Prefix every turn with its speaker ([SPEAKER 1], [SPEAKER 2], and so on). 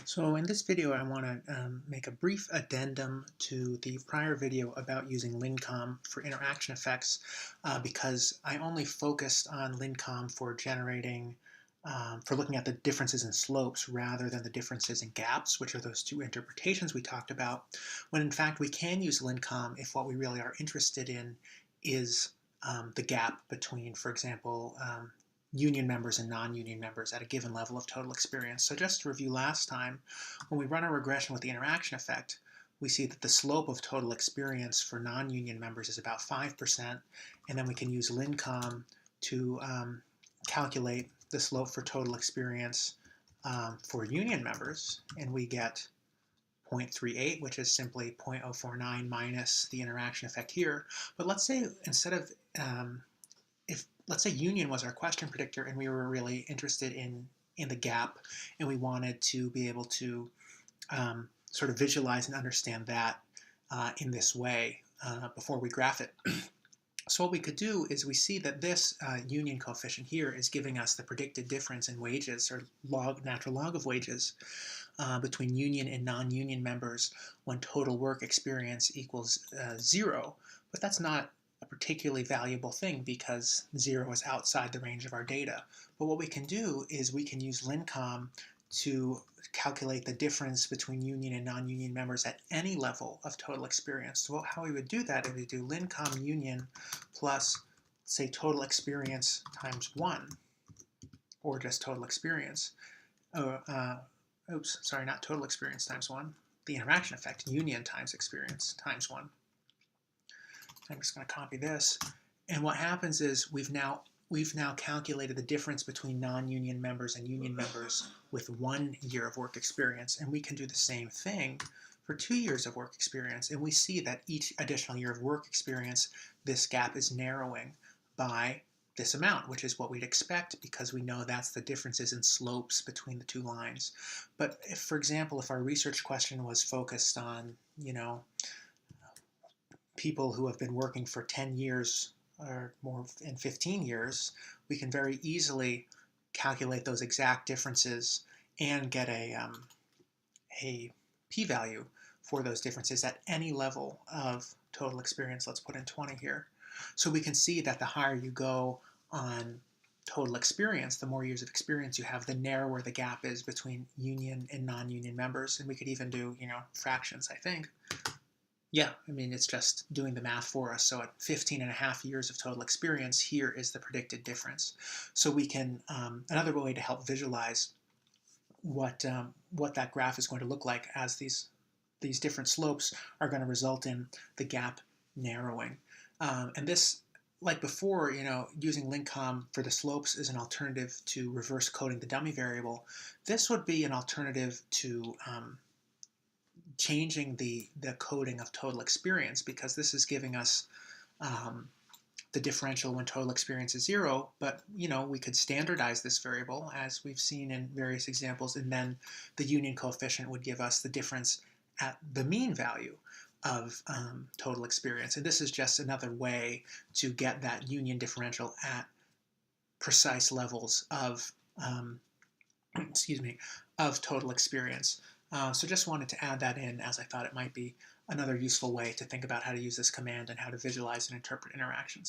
[SPEAKER 1] So in this video, I want to make a brief addendum to the prior video about using Lincom for interaction effects because I only focused on Lincom for for looking at the differences in slopes rather than the differences in gaps, which are those two interpretations we talked about, when in fact we can use Lincom if what we really are interested in is the gap between, for example, union members and non-union members at a given level of total experience. So just to review last time, when we run a regression with the interaction effect, we see that the slope of total experience for non-union members is about 5%, and then we can use Lincom to calculate the slope for total experience for union members, and we get 0.38, which is simply 0.049 minus the interaction effect here. But let's say instead of let's say union was our question predictor and we were really interested in the gap and we wanted to be able to sort of visualize and understand that in this way before we graph it. So what we could do is we see that this union coefficient here is giving us the predicted difference in wages, or natural log of wages, between union and non-union members when total work experience equals 0. But that's not a particularly valuable thing because 0 is outside the range of our data. But what we can do is we can use Lincom to calculate the difference between union and non-union members at any level of total experience. So how we would do that is we do Lincom union plus, say, total experience times 1, or just total experience. Oops, sorry, not total experience times 1. The interaction effect, union times experience times 1. I'm just going to copy this, and what happens is we've now calculated the difference between non-union members and union members with 1 year of work experience, and we can do the same thing for 2 years of work experience, and we see that each additional year of work experience, this gap is narrowing by this amount, which is what we'd expect because we know that's the differences in slopes between the two lines. But if, for example, if our research question was focused on, people who have been working for 10 years or more in 15 years, we can very easily calculate those exact differences and get a p-value for those differences at any level of total experience. Let's put in 20 here. So we can see that the higher you go on total experience, the more years of experience you have, the narrower the gap is between union and non-union members. And we could even do, fractions, I think. Yeah, I mean, it's just doing the math for us. So at 15.5 years of total experience, here is the predicted difference. So we can, another way to help visualize what that graph is going to look like as these different slopes are going to result in the gap narrowing. And this, like before, using Lincom for the slopes is an alternative to reverse coding the dummy variable. This would be an alternative to changing the coding of total experience, because this is giving us the differential when total experience is 0, but we could standardize this variable as we've seen in various examples, and then the union coefficient would give us the difference at the mean value of total experience. And this is just another way to get that union differential at precise levels of of total experience. So just wanted to add that in, as I thought it might be another useful way to think about how to use this command and how to visualize and interpret interactions.